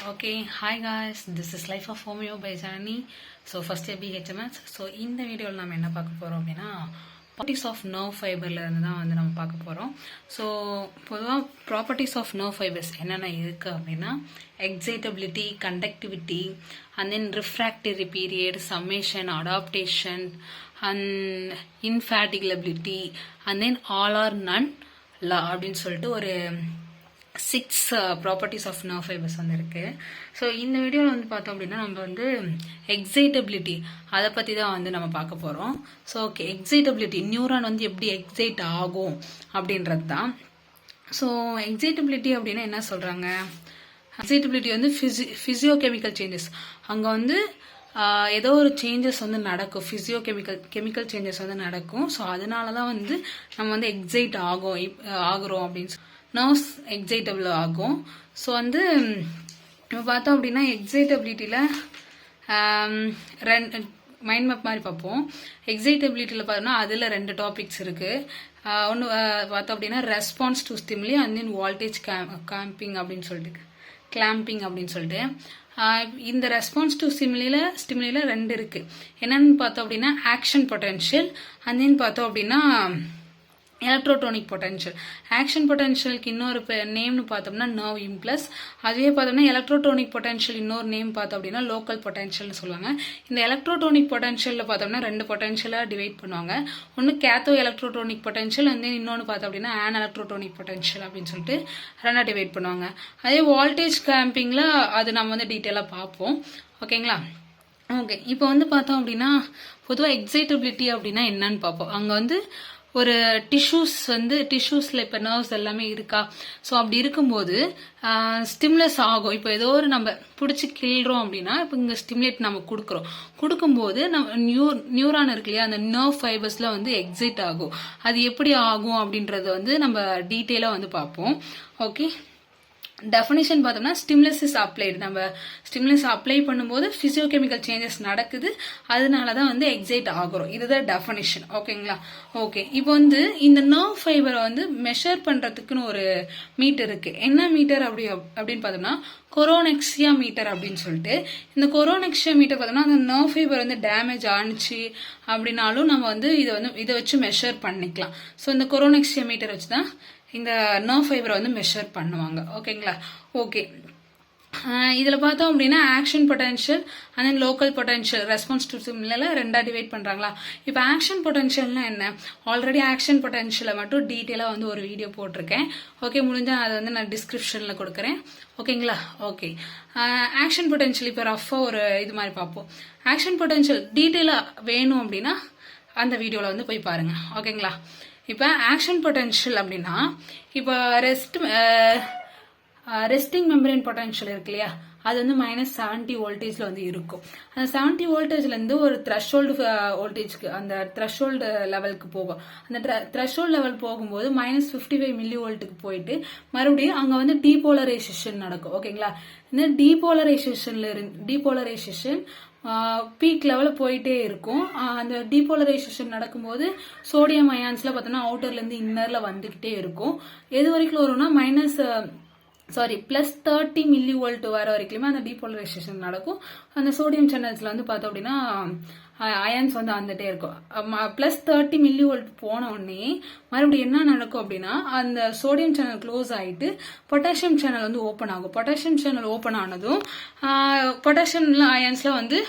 Okay, hi guys, this is Life of Homeo by Janani. So first year BHMS. So இந்த வீடியோவில் நம்ம என்ன பார்க்க போகிறோம் அப்படின்னா ப்ராப்பர்ட்டிஸ் ஆஃப் நர்வ் ஃபைபரில் இருந்து தான் வந்து நம்ம பார்க்க போகிறோம். ஸோ பொதுவாக ப்ராப்பர்ட்டிஸ் ஆஃப் நர்வ் ஃபைபர்ஸ் என்னென்ன இருக்குது அப்படின்னா excitability, conductivity, and then refractory period, summation, adaptation, and infatigability, and then all or none law அப்படின்னு சொல்லிட்டு ஒரு 6 ப்ராப்பர்ட்டிஸ் ஆஃப் நர்வ் ஃபைபர்ஸ் வந்து இருக்கு. ஸோ இந்த வீடியோவில் வந்து பார்த்தோம் அப்படின்னா நம்ம வந்து எக்ஸைட்டபிலிட்டி அதை பற்றி தான் வந்து நம்ம பார்க்க போகிறோம். ஸோ ஓகே, எக்ஸைட்டபிலிட்டி நியூரான் வந்து எப்படி எக்ஸைட் ஆகும் அப்படின்றது தான். ஸோ எக்ஸைட்டபிலிட்டி அப்படின்னா என்ன சொல்கிறாங்க, எக்ஸைட்டபிலிட்டி வந்து ஃபிசியோகெமிக்கல் சேஞ்சஸ், அங்கே வந்து ஏதோ ஒரு சேஞ்சஸ் வந்து நடக்கும், கெமிக்கல் சேஞ்சஸ் வந்து நடக்கும். ஸோ அதனால தான் வந்து நம்ம வந்து எக்ஸைட் ஆகுறோம் அப்படின்னு நர்வ்ஸ் எக்ஸைட்டபிள் ஆகும். ஸோ வந்து இப்போ பார்த்தோம் அப்படின்னா எக்ஸைட்டபிலிட்டியில் மைண்ட் மேப் மாதிரி பார்ப்போம். எக்ஸைட்டபிலிட்டியில் பார்த்தோம்னா அதில் 2 டாபிக்ஸ் இருக்குது. ஒன்று பார்த்தோம் அப்படின்னா response to stimuli and then voltage clamping அப்படின்னு சொல்லிட்டு இந்த ரெஸ்பான்ஸ் டு ஸ்டிமுலியில் 2 இருக்குது. என்னென்னு பார்த்தோம் அப்படின்னா ஆக்ஷன் பொட்டென்ஷியல் அண்ட் தென் பார்த்தோம் அப்படின்னா எலக்ட்ரோடோனிக் பொட்டென்ஷியல். ஆக்ஷன் பொட்டென்ஷியலுக்கு இன்னொரு நேம்னு பார்த்தோம்னா நர்வ் இம்பல்ஸ். அதுவே பார்த்தோம்னா எலக்ட்ரோடோனிக் பொட்டென்ஷியல் இன்னொரு நேம் பார்த்தோம் அப்படின்னா லோக்கல் பொட்டென்ஷியல்னு சொல்லுவாங்க. இந்த எலக்ட்ரோடோனிக் பொட்டென்ஷியலில் பார்த்தோம்னா 2 பொட்டென்ஷியலாக டிவைட் பண்ணுவாங்க. ஒன்று கேத்தோ எலக்ட்ரோடோனிக் பொட்டென்ஷியல், வந்து இன்னொன்று பார்த்தோம் அப்படின்னா ஆன் எலக்ட்ரோடோனிக் பொட்டென்ஷியல் அப்படின்னு சொல்லிட்டு 2 டிவைட் பண்ணுவாங்க. அதே வால்டேஜ் கிளாம்பிங்கில் அது நம்ம வந்து டீட்டெயிலாக பார்ப்போம். ஓகேங்களா? ஓகே, இப்போ வந்து பார்த்தோம் அப்படின்னா பொதுவாக எக்ஸைட்டபிலிட்டி அப்படின்னா என்னன்னு பார்ப்போம். அங்கே வந்து ஒரு டிஷ்யூஸில் இப்போ நர்வ்ஸ் எல்லாமே இருக்கா. ஸோ அப்படி இருக்கும்போது ஸ்டிமுலஸ் ஆகும். இப்போ ஏதோ ஒரு நம்ம பிடிச்சி கிள்றோம் அப்படின்னா இப்போ இங்கே ஸ்டிமுலேட் நம்ம கொடுக்கும்போது நம்ம நியூரான் இருக்கு இல்லையா, அந்த நர்வ் ஃபைபர்ஸில் வந்து எக்ஸைட் ஆகும். அது எப்படி ஆகும் அப்படின்றத வந்து நம்ம டீட்டெயிலாக வந்து பார்ப்போம். ஓகே, டெஃபினிஷன் பார்த்தோம்னா ஸ்டிமுலஸ் இஸ் அப்ளைடு. நம்ம ஸ்டிமுலஸ் அப்ளை பண்ணும்போது ஃபிசியோகெமிக்கல் சேஞ்சஸ் நடக்குது, அதனால தான் வந்து எக்ஸைட் ஆகுறோம். இதுதான் டெஃபினிஷன். ஓகேங்களா? ஓகே, இப்போ வந்து இந்த நர்வ் ஃபைபரை வந்து மெஷர் பண்ணுறதுக்குன்னு ஒரு மீட்டர் இருக்கு. என்ன மீட்டர் அப்படின்னு பார்த்தோம்னா கொரோனெக்சியா மீட்டர் அப்படின்னு சொல்லிட்டு. இந்த கொரோனெக்சியா மீட்டர் பார்த்தோம்னா அந்த நர்வ் ஃபைபர் வந்து டேமேஜ் ஆனிச்சு அப்படின்னாலும் நம்ம வந்து இதை வச்சு மெஷர் பண்ணிக்கலாம். ஸோ இந்த கொரோனெக்சியா மீட்டர் வச்சு தான் இந்த நர்வ் ஃபைபரை வந்து மெஷர் பண்ணுவாங்க. ஓகேங்களா? ஓகே, இதில் பார்த்தோம் அப்படின்னா action potential and then local potential, response to ஸ்டிமுலில 2 டிவைட் பண்ணுறாங்களா. இப்போ ஆக்ஷன் பொட்டென்ஷியல்னா என்ன, ஆல்ரெடி ஆக்ஷன் பொட்டென்ஷியலை மட்டும் டீட்டெயிலாக வந்து ஒரு வீடியோ போட்டிருக்கேன். ஓகே, முடிஞ்சால் அதை வந்து நான் டிஸ்கிரிப்ஷனில் கொடுக்குறேன். ஓகேங்களா? ஓகே, ஆக்ஷன் பொட்டென்ஷியல் இப்போ ரஃபாக ஒரு இது மாதிரி பார்ப்போம். ஆக்ஷன் பொட்டென்ஷியல் டீட்டெயிலாக வேணும் அப்படின்னா அந்த வீடியோவில் வந்து போய் பாருங்கள். ஓகேங்களா? இப்போ ஆக்ஷன் பொட்டென்ஷியல் அப்படின்னா இப்போ ரெஸ்டிங் மெம்பரேன் பொட்டென்ஷியல் இருக்கு இல்லையா, அது வந்து -70 வோல்டேஜ்ல வந்து இருக்கும். அந்த 70 வோல்டேஜ்லேருந்து ஒரு த்ரெஷ்ஹோல்டு வோல்டேஜ்க்கு, அந்த த்ரெஷ்ஹோல்டு லெவலுக்கு போகும். அந்த த்ரெஷ்ஹோல்டு லெவல் போகும்போது -55 மில்லி வோல்ட்டுக்கு போயிட்டு மறுபடியும் அங்கே வந்து டீபோலரைசேஷன் நடக்கும். ஓகேங்களா? இந்த டீபோலரைசேஷன் பீக் லெவலில் போயிட்டே இருக்கும். அந்த டீபோலரைசேஷன் நடக்கும்போது சோடியம் அயான்ஸ்ல பார்த்தோம்னா அவுட்டர்லேருந்து இன்னரில் வந்துக்கிட்டே இருக்கும். எது வரைக்கும் வரும்னா +30 மில்லி வோல்ட் வர வரைக்குமே அந்த டீபோலரைசேஷன் நடக்கும். அந்த சோடியம் சேனல்ஸ்ல வந்து பார்த்தோம் அப்படின்னா அயன்ஸ் வந்து வந்துட்டே இருக்கும். +30 மில்லி வோல்ட் போன உடனே மறுபடியும் என்ன நடக்கும் அப்படின்னா அந்த சோடியம் சேனல் க்ளோஸ் ஆகிட்டு பொட்டாசியம் சேனல் வந்து ஓப்பன் ஆகும். பொட்டாசியம் சேனல் ஓப்பன் ஆனதும் பொட்டாசியம் அயன்ஸ்ல வந்து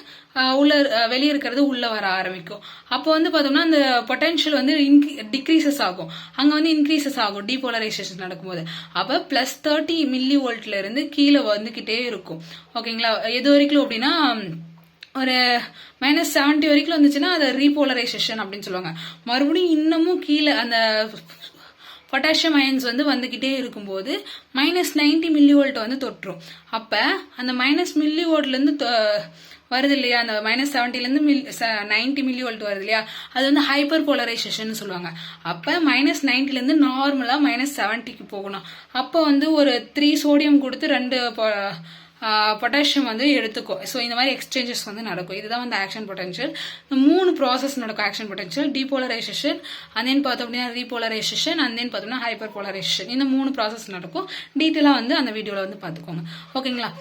வெளியே இருக்கிறது உள்ள வர ஆரம்பிக்கும். அப்போ வந்து பார்த்தோம்னா அந்த பொட்டென்ஷியல் வந்து டிக்ரீசஸ் ஆகும், அங்கே வந்து இன்க்ரீசஸ் ஆகும் டீபோலரைசேஷன் நடக்கும்போது. அப்போ +30 மில்லி வோல்ட்ல இருந்து கீழே வந்துக்கிட்டே இருக்கும். ஓகேங்களா? எது வரைக்கும் அப்படின்னா ஒரு -70 வரைக்கும் வந்துச்சுன்னா அதை ரீபோலரைசேஷன் அப்படின்னு சொல்லுவாங்க. மறுபடியும் இன்னமும் கீழே அந்த பொட்டாசியம் அயன்ஸ் வந்து வந்துக்கிட்டே இருக்கும்போது -90 மில்லி வோல்ட் வந்து தொற்றும். அப்போ அந்த மில்லி வோல்ட்லேருந்து வருது இல்லையா, அந்த -70லேருந்து 90 மில்லி வோல்ட் வருது இல்லையா, அது வந்து ஹைப்பர் போலரைசேஷன் சொல்லுவாங்க. அப்போ -90லேருந்து நார்மலாக -70க்கு போகணும். அப்போ வந்து ஒரு 3 சோடியம் கொடுத்து 2 பொட்டாசியம் வந்து எடுத்துக்கும். ஸோ இந்த மாதிரி எக்ஸ்சேஞ்சஸ் வந்து நடக்கும். இதுதான் வந்து ஆக்ஷன் பொட்டென்ஷியல். 3 ப்ராசஸ் நடக்கும் action potential. Depolarisation, and then பார்த்தோம் அப்படின்னா ரீபோலரைசேஷன், அண்ட் தென் பார்த்தோம்னா ஹைப்பர் போலரைசேஷன். இந்த 3 ப்ராசஸ் நடக்கும். டீட்டெயிலாக வந்து அந்த வீடியோவில் வந்து பார்த்துக்கோங்க. ஓகேங்களா?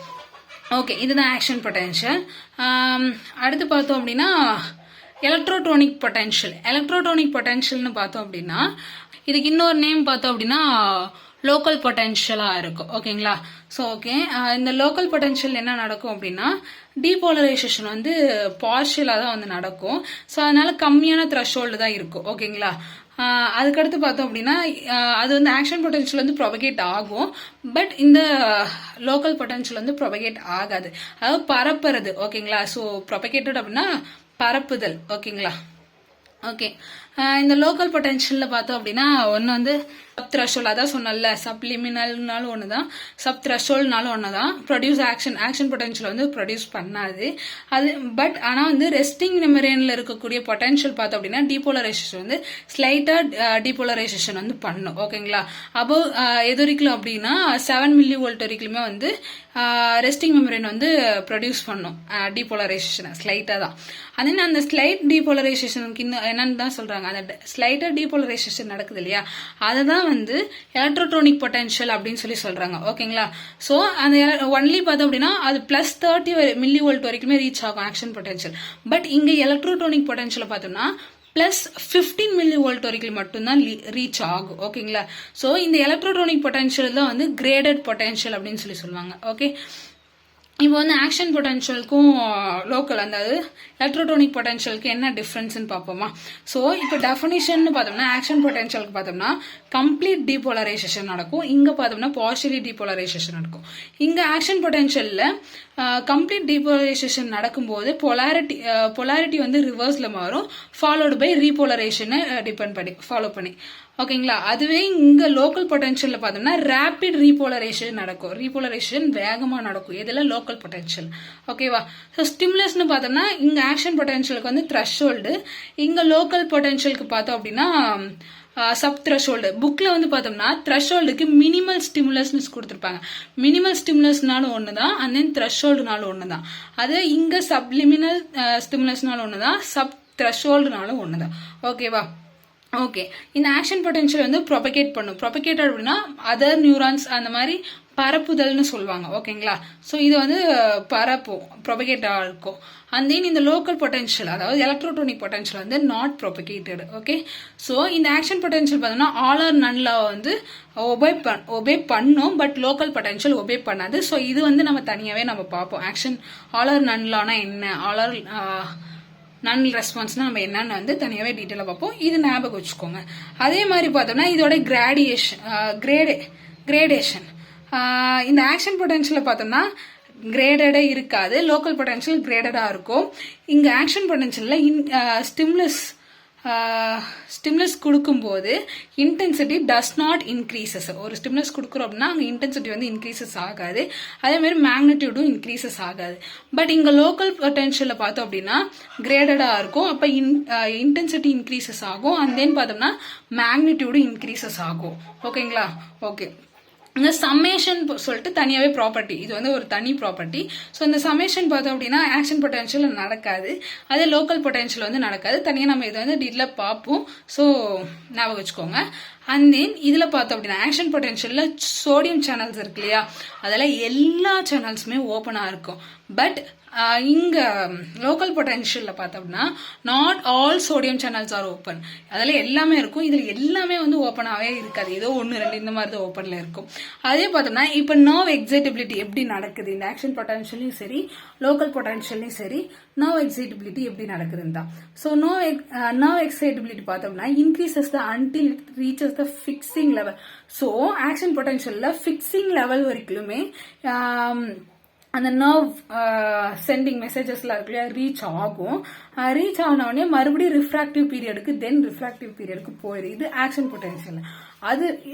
ஓகே, இதுதான் ஆக்ஷன் பொட்டென்ஷியல். அடுத்து பார்த்தோம் அப்படின்னா எலக்ட்ரோடோனிக் பொட்டென்ஷியல். எலக்ட்ரோடோனிக் பொட்டென்ஷியல்னு பார்த்தோம் அப்படின்னா இதுக்கு இன்னொரு நேம் பார்த்தோம் அப்படின்னா லோக்கல் பொட்டென்ஷியலாக இருக்கும். ஓகேங்களா? ஸோ ஓகே, இந்த லோக்கல் பொட்டென்ஷியல் என்ன நடக்கும் அப்படின்னா டீபோலரைசேஷன் வந்து பார்ஷியலாக தான் வந்து நடக்கும். ஸோ அதனால கம்மியான த்ரெஷோல்டு தான் இருக்கும். ஓகேங்களா? அதுக்கடுத்து பார்த்தோம் அப்படின்னா அது வந்து ஆக்ஷன் பொட்டென்ஷியல் வந்து ப்ரொபகேட் ஆகும். பட் இந்த லோக்கல் பொட்டென்ஷியல் வந்து ப்ரொபகேட் ஆகாது, அதாவது பரப்புறது. ஓகேங்களா? ஸோ ப்ரொபகேட்டட் அப்படின்னா பரப்புதல். ஓகேங்களா? ஓகே, இந்த லோக்கல் பொட்டென்ஷியல்ல பார்த்தோம் அப்படின்னா ஒன்று வந்து சப் த்ரெஷோல்ட், அதான் சொன்னல சப்லிமினல்னாலும் ஒன்று தான், சப் த்ரெஷோல்ட்னாலும் ஒன்று தான். ப்ரொடியூஸ் ஆக்ஷன் பொட்டென்ஷியல் வந்து ப்ரொடியூஸ் பண்ணாது அது. பட் ஆனால் வந்து ரெஸ்டிங் மெமரேனில் இருக்கக்கூடிய பொட்டென்ஷியல் பார்த்தோம் அப்படின்னா டீபோலரைசேஷன் வந்து ஸ்லைட்டாக டீபோலரைசேஷன் வந்து பண்ணும். ஓகேங்களா? அபவ் எது வரைக்கும் அப்படின்னா 7 மில்லி வோல்ட் வரைக்குமே வந்து ரெஸ்டிங் மெமரேன் வந்து ப்ரொடியூஸ் பண்ணும் டீபோலரைசேஷனை ஸ்லைட்டாக தான். அதே அந்த ஸ்லைட் டீபோலரைசேஷனுக்கு இன்னும் என்னன்னு தான் சொல்றாங்க, அந்த ஸ்லைட்டாக டீபோலரைசேஷன் நடக்குது இல்லையா, அதை தான் வந்து எலக்ட்ரோட்ரோனிக் பொட்டென்ஷியல் அப்படின்னு சொல்லி சொல்றாங்க. ஓகேங்களா? ஸோ அந்த ஒன்லி பார்த்தோம் அப்படின்னா அது +30 மில்லி வோல்ட் வரைக்குமே ரீச் ஆகும் ஆக்ஷன் பொட்டென்ஷியல். பட் இங்கே எலக்ட்ரோட்ரோனிக் பொட்டென்ஷியல் பார்த்தோம்னா +15 மில்லி வோல்ட் வரைக்கும் மட்டும்தான் ரீச் ஆகும். ஓகேங்களா? ஸோ இந்த எலக்ட்ரோட்ரோனிக் பொட்டென்ஷியல் தான் வந்து கிரேடட் பொட்டென்ஷியல் அப்படின்னு சொல்லி சொல்லுவாங்க. ஓகே, இப்போ வந்து ஆக்ஷன் பொட்டென்ஷியலுக்கும் லோக்கல் அதாவது எலக்ட்ரோடோனிக் பொட்டென்ஷியலுக்கு என்ன டிஃப்ரென்ஸ்னு பார்ப்போமா? ஸோ இப்போ டெஃபினிஷன் பார்த்தோம்னா ஆக்ஷன் பொட்டென்ஷியலுக்கு பார்த்தோம்னா கம்ப்ளீட் டீபோலரைசேஷன் நடக்கும், இங்கே பார்த்தோம்னா பார்ஷியலி டீபோலரைசேஷன் நடக்கும். இங்கே ஆக்ஷன் பொட்டென்ஷியலில் கம்ப்ளீட் டீபோலரைசேஷன் நடக்கும்போது பொலாரிட்டி வந்து ரிவர்ஸில் மாறும், ஃபாலோடு பை ரீபோலரைசேஷனை டிபெண்ட் பண்ணி ஃபாலோ பண்ணி. ஓகேங்களா? அதுவே இங்க லோக்கல் பொட்டென்ஷியல்ல பார்த்தோம்னா ரேபிட் ரீபோலரைசேஷன் நடக்கும், ரீபோலரைசேஷன் வேகமா நடக்கும். இதெல்லாம் லோக்கல் பொட்டென்ஷியல். ஓகேவா? ஸோ ஸ்டிமுலஸ்னு பார்த்தோம்னா இங்க ஆக்ஷன் பொட்டென்ஷியலுக்கு வந்து த்ரெஷோல்டு, இங்க லோக்கல் பொட்டென்ஷியலுக்கு பார்த்தோம் அப்படின்னா சப் த்ரெஷோல்டு. புக்ல வந்து பார்த்தோம்னா த்ரெஷோல்டுக்கு மினிமல் ஸ்டிமுலஸ்னு கொடுத்துருப்பாங்க. மினிமல் ஸ்டிமுலஸ்னாலும் ஒன்று தான், அண்ட் தென் த்ரெஷோல்டுனாலும் ஒன்று தான். அது இங்க சப்லிமினல் ஸ்டிமுலஸ்னாலும் ஒன்று தான், சப் த்ரெஷோல்டுனாலும் ஒன்று தான். ஓகேவா? ஓகே, இந்த ஆக்ஷன் பொட்டென்ஷியல் வந்து ப்ரொபகேட் பண்ணும். ப்ரொபகேட்டட் அப்படின்னா அதர் நியூரான்ஸ் அந்த மாதிரி பரப்புதல்னு சொல்லுவாங்க. ஓகேங்களா? ஸோ இது வந்து பரப்பும், ப்ரொபகேட்டாக இருக்கும். அண்ட் தென் இந்த லோக்கல் பொட்டென்ஷியல் அதாவது எலக்ட்ரோடோனிக் பொட்டென்ஷியல் வந்து நாட் ப்ரொபகேட்டட். ஓகே, ஸோ இந்த ஆக்ஷன் பொட்டென்ஷியல் பார்த்தோம்னா ஆல் ஆர் நன் லா வந்து ஒபே பண்ணும், பட் லோக்கல் பொட்டென்ஷியல் ஒபே பண்ணாது. ஸோ இது வந்து நம்ம தனியாகவே நம்ம பார்ப்போம். Action all or none Lana என்ன, ஆல் ஆர் நன் ரெஸ்பான்ஸ்னா நம்ம என்னன்னு வந்து தனியாகவே டீட்டெயிலாக பார்ப்போம். இது ஞாபகம் வச்சுக்கோங்க. அதே மாதிரி பார்த்தோம்னா இதோட கிரேடேஷன் இந்த ஆக்ஷன் பொட்டென்ஷியலை பார்த்தோம்னா கிரேடடே இருக்காது, லோக்கல் பொட்டென்ஷியல் கிரேடடாக இருக்கும். இங்கே ஆக்ஷன் பொட்டென்ஷியலில் ஸ்டிமுலஸ் கொடுக்கும்போது இன்டென்சிட்டி டஸ் நாட் இன்க்ரீசஸ். ஒரு ஸ்டிமுலஸ் கொடுக்குறோம் அப்படின்னா அங்கே இன்டென்சிட்டி வந்து இன்க்ரீசஸ் ஆகாது, அதே மாதிரி மேக்னிடியூடும் இன்க்ரீசஸ் ஆகாது. பட் இங்கே லோக்கல் பொட்டென்ஷியலில் பார்த்தோம் அப்படின்னா கிரேடடாக இருக்கும், அப்போ இன்டென்சிட்டி இன்க்ரீசஸ் ஆகும், அண்ட் தென் பார்த்தோம்னா மேக்னிடியூடும் இன்க்ரீசஸ் ஆகும். ஓகேங்களா? ஓகே, இந்த சம்மேஷன் சொல்லிட்டு தனியாகவே ப்ராப்பர்ட்டி, இது வந்து ஒரு தனி ப்ராப்பர்ட்டி. ஸோ இந்த சம்மேஷன் பார்த்தோம் அப்படின்னா ஆக்ஷன் பொட்டென்ஷியல் நடக்காது, அதே லோக்கல் பொட்டென்ஷியல் வந்து நடக்காது. தனியாக நம்ம இதை வந்து டீட்டெயிலாக பார்ப்போம். ஸோ ஞாபகம் வச்சுக்கோங்க. அண்ட் தென் இதில் பார்த்தோம் அப்படின்னா ஆக்ஷன் பொட்டென்ஷியலில் சோடியம் சேனல்ஸ் இருக்கு இல்லையா, அதில் எல்லா சேனல்ஸுமே ஓப்பனாக இருக்கும். பட் இங்க லோக்கல் பொட்டென்ஷியல்ல பார்த்தோம்னா not all sodium channels are open. அதில் எல்லாமே இருக்கும், இதில் எல்லாமே வந்து ஓப்பனாகவே இருக்காது, ஏதோ 1-2 இந்த மாதிரி தான் ஓப்பனில் இருக்கும். அதே பார்த்தோம்னா இப்போ நர்வ் எக்ஸைட்டபிலிட்டி எப்படி நடக்குது இந்த ஆக்ஷன் பொட்டென்ஷியலையும் சரி லோக்கல் பொட்டென்ஷியலையும் சரி, நர்வ் எக்ஸைட்டபிலிட்டி எப்படி நடக்குதுன்னு தான். ஸோ நர்வ் எக்ஸைட்டபிலிட்டி பார்த்தோம்னா increases the until it reaches the fixing level. So action பொட்டென்ஷியலில் ஃபிக்ஸிங் லெவல் வரைக்குமே அந்த நர்வ் சென்டிங் மெசேஜஸ்லாம் இருக்கு இல்லையா ரீச் ஆகும். ரீச் ஆனவுடனே மறுபடியும் ரிஃப்ராக்டிவ் பீரியடுக்கு தென் ரிஃப்ராக்டிவ் பீரியடுக்கு போயிடும். இது ஆக்ஷன் பொட்டென்ஷியல்.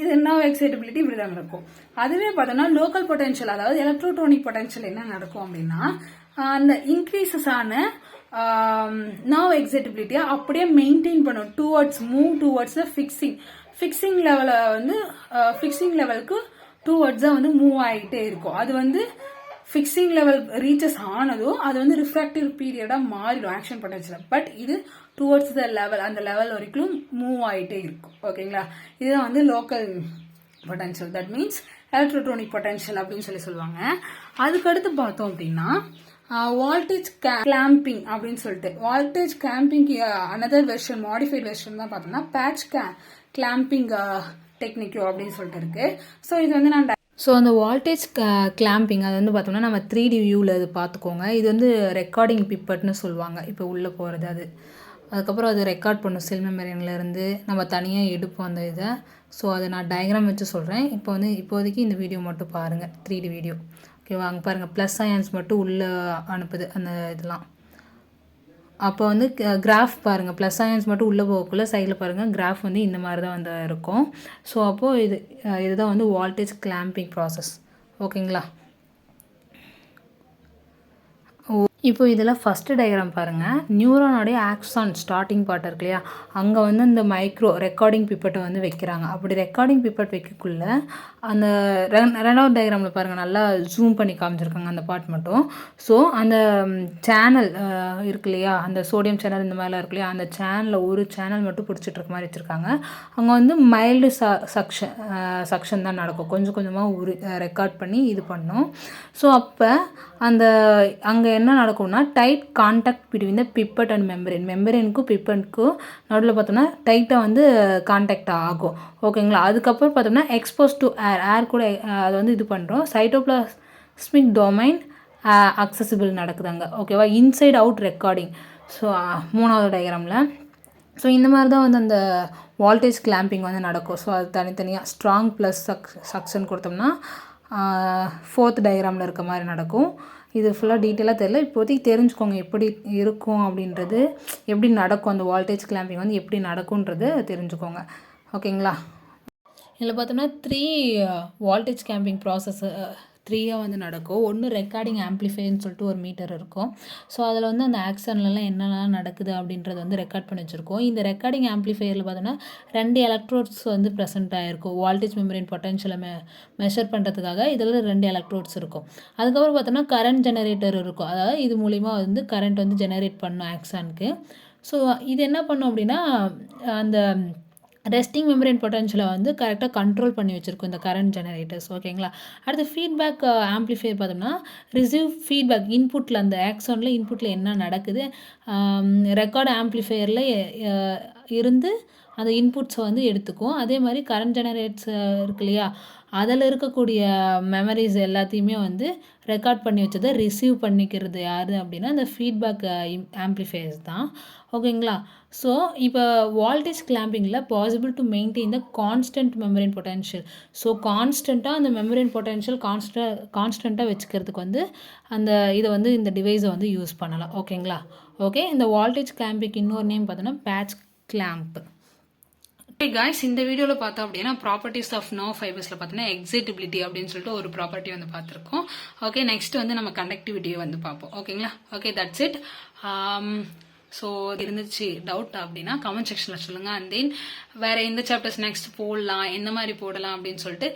இது நர்வ் எக்ஸைட்டபிலிட்டி இப்படிதான் நடக்கும். அதுவே பார்த்தோம்னா லோக்கல் பொட்டென்ஷியல் அதாவது எலக்ட்ரோடோனிக் பொட்டென்ஷியல் என்ன நடக்கும் அப்படின்னா அந்த இன்க்ரீசஸ் ஆன நர்வ் எக்ஸைட்டபிலிட்டியை அப்படியே மெயின்டைன் பண்ணும், மூவ் டுவர்ட்ஸ் த ஃபிக்ஸிங் லெவலை வந்து ஃபிக்ஸிங் லெவலுக்கு டுவர்ட்ஸாக வந்து மூவ் ஆகிட்டே இருக்கும். அது வந்து ஃபிக்ஸிங் லெவல் ரீச்சஸ் ஆனதும் அது வந்து ரிஃப்ராக்டிவ் பீரியடா மாறிடும் ஆக்ஷன் பொட்டென்ஷியல். பட் இது டுவர்ட்ஸ் த லெவல், அந்த லெவல் வரைக்கும் மூவ் ஆகிட்டே இருக்கும். ஓகேங்களா? இதுதான் வந்து local potential, that means electrotonic potential அப்படின்னு சொல்லுவாங்க. அதுக்கடுத்து பார்த்தோம் அப்படின்னா வால்டேஜ் கிளாம்பிங் அப்படின்னு சொல்லிட்டு voltage clamping another version modified version தான் பார்த்தோம்னா பேட்ச் கிளாம்பிங் டெக்னிக்கோ அப்படின்னு சொல்லிட்டு இருக்கு. ஸோ இது வந்து நான் அந்த வால்டேஜ் கிளாம்பிங் அது வந்து பார்த்தோம்னா நம்ம 3D வியூவில் இது பார்த்துக்கோங்க. இது வந்து ரெக்கார்டிங் பிப்பட்னு சொல்லுவாங்க. இப்போ உள்ளே போகிறது அதுக்கப்புறம் அது ரெக்கார்ட் பண்ணும் செல் மெமரியிலேருந்து நம்ம தனியாக எடுப்போம் அந்த இதை. ஸோ அதை நான் டயக்ராம் வச்சு சொல்கிறேன். இப்போதைக்கு இந்த வீடியோ மட்டும் பாருங்கள், 3D வீடியோ. ஓகேவா? அங்கே பாருங்கள் ப்ளஸ் அயான்ஸ் மட்டும் உள்ளே அனுப்புது அந்த இதெல்லாம். அப்போ வந்து கிராஃப் பாருங்கள், ப்ளஸ் அயான்ஸ் மட்டும் உள்ளே போகக்குள்ள சைடில் பாருங்கள் கிராஃப் வந்து இந்த மாதிரி தான் வந்து இருக்கும். ஸோ அப்போது இதுதான் வந்து வால்டேஜ் கிளாம்பிங் ப்ராசஸ். ஓகேங்களா? இப்போ இதில் ஃபஸ்ட்டு டயக்ராம் பாருங்கள். நியூரானோடைய ஆக்சான் ஸ்டார்டிங் பார்ட் இருக்கு இல்லையா, அங்கே வந்து இந்த மைக்ரோ ரெக்கார்டிங் பிப்பட்டை வந்து வைக்கிறாங்க. அப்படி ரெக்கார்டிங் பிப்பட் வைக்கக்குள்ள அந்த ரெண்டாவது டயக்ராமில் பாருங்கள் நல்லா ஜூம் பண்ணி காமிச்சிருக்காங்க அந்த பார்ட் மட்டும். ஸோ அந்த சேனல் இருக்கு இல்லையா, அந்த சோடியம் சேனல் இந்த மாதிரிலாம் இருக்கு இல்லையா, அந்த சேனலில் ஒரு சேனல் மட்டும் பிடிச்சிட்டு இருக்க மாதிரி வச்சுருக்காங்க. அங்கே வந்து மைல்டு சக்ஷன் தான் நடக்கும். கொஞ்சம் கொஞ்சமாக ரெக்கார்ட் பண்ணி இது பண்ணோம். ஸோ அப்போ அங்கே என்ன நடக்கும்னா tight contact between the pipette and மெம்பரேனுக்கும் பிப்பட்க்கும் நடுவில் பார்த்தோம்னா டைட்டாக வந்து கான்டாக்ட் ஆகும். ஓகேங்களா? அதுக்கப்புறம் பார்த்தோம்னா எக்ஸ்போஸ் டு ஏர் கூட அதை வந்து இது பண்ணுறோம். சைட்டோபிளாஸ்மிக் டொமைன் அக்சசிபிள் நடக்குதாங்க. ஓகேவா? Inside out recording. ஸோ மூணாவது டயக்ராமில் ஸோ இந்த மாதிரி தான் வந்து அந்த வால்டேஜ் கிளாம்பிங் வந்து நடக்கும். ஸோ அது தனித்தனியாக ஸ்ட்ராங் ப்ளஸ் சக்ஷன் கொடுத்தோம்னா ஃபோர்த் டயக்ராமில் இருக்க மாதிரி நடக்கும். இது ஃபுல்லாக டீட்டெயிலாக தெரியல, இப்போதைக்கு தெரிஞ்சுக்கோங்க எப்படி இருக்கும் அப்படின்றது, எப்படி நடக்கும் அந்த வால்டேஜ் கிளாம்பிங் வந்து எப்படி நடக்கும்ன்றது தெரிஞ்சுக்கோங்க. ஓகேங்களா? இதில் பார்த்தோம்னா 3 வால்டேஜ் கிளாம்பிங் ப்ராசஸ் 3 வந்து நடக்கும். ஒன்று ரெக்கார்டிங் ஆம்ப்ளிஃபையர்னு சொல்லிட்டு ஒரு மீட்டர் இருக்கும். ஸோ அதில் வந்து அந்த ஆக்சன்லலாம் என்னெல்லாம் நடக்குது அப்படின்றது வந்து ரெக்கார்ட் பண்ணி வச்சுருக்கோம். இந்த ரெக்கார்டிங் ஆம்ப்ளிஃபையரில் பார்த்தோன்னா 2 எலக்ட்ரோட்ஸ் வந்து ப்ரெசென்ட் ஆகிருக்கும். வால்டேஜ் மெம்பரின் பொட்டன்ஷியலை மெஷர் பண்ணுறதுக்காக இதில் 2 எலக்ட்ரோட்ஸ் இருக்கும். அதுக்கப்புறம் பார்த்தோன்னா கரண்ட் ஜெனரேட்டர் இருக்கும். அதாவது இது மூலிமா வந்து கரண்ட் வந்து ஜெனரேட் பண்ணும் ஆக்சானுக்கு. ஸோ இது என்ன பண்ணும் அப்படின்னா அந்த ரெஸ்டிங் மெம்பரேன் பொட்டன்ஷியலை வந்து கரெக்டாக கண்ட்ரோல் பண்ணி வச்சுருக்கோம் இந்த கரண்ட் ஜெனரேட்டர்ஸ். ஓகேங்களா? அடுத்து ஃபீட்பேக் ஆம்ப்ளிஃபையர் பார்த்தோம்னா ரிசீவ் ஃபீட்பேக் இன்புட்டில் அந்த ஆக்சானில் இன்புட்டில் என்ன நடக்குது, ரெக்கார்டு ஆம்ப்ளிஃபையரில் இருந்து அந்த இன்புட்ஸை வந்து எடுத்துக்கும். அதே மாதிரி கரண்ட் ஜெனரேட்ஸ் இருக்கு இல்லையா, அதில் இருக்கக்கூடிய மெமரிஸ் எல்லாத்தையுமே வந்து ரெக்கார்ட் பண்ணி வச்சதை ரிசீவ் பண்ணிக்கிறது யார் அப்படின்னா அந்த ஃபீட்பேக் ஆம்ப்ளிஃபையர்ஸ் தான். ஓகேங்களா? ஸோ இப்போ வால்டேஜ் கிளாம்பிங்கில் possible to maintain the constant membrane potential. So கான்ஸ்டண்ட்டாக அந்த மெமரின் பொட்டன்ஷியல் கான்ஸ்டண்ட்டாக வச்சுக்கிறதுக்கு வந்து இதை வந்து இந்த டிவைஸை வந்து யூஸ் பண்ணலாம். ஓகேங்களா? ஓகே, இந்த வால்டேஜ் கிளாம்பிங் இன்னொரு நேம் பார்த்தோன்னா பேட்ச் கிளாம்ப். ஓகே காய்ஸ், இந்த வீடியோவில் பார்த்தோம் அப்படின்னா ப்ராப்பர்ட்டிஸ் ஆஃப் நர்வ் ஃபைபர்ஸில் பார்த்தீங்கன்னா எக்ஸைட்டபிலிட்டி அப்படின்னு சொல்லிட்டு ஒரு ப்ராப்பர்ட்டி வந்து பார்த்துருக்கோம். ஓகே, நெக்ஸ்ட் வந்து நம்ம கண்டக்டிவிட்டியை வந்து பார்ப்போம். ஓகேங்களா? Okay, that's it. ஸோ இருந்துச்சு டவுட் அப்படின்னா கமெண்ட் செக்ஷனில் சொல்லுங்கள். அண்ட் தென் வேறு எந்த சாப்டர்ஸ் நெக்ஸ்ட் போடலாம், எந்த மாதிரி போடலாம் அப்படின்னு சொல்லிட்டு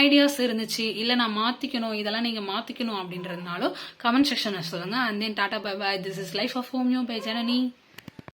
ஐடியாஸ் இருந்துச்சு, இல்லை நான் மாற்றிக்கணும், இதெல்லாம் நீங்கள் மாற்றிக்கணும் அப்படின்றதுனாலும் கமெண்ட் செக்ஷனில் சொல்லுங்கள். And then tata bye bye. This is life of homeo by Janani.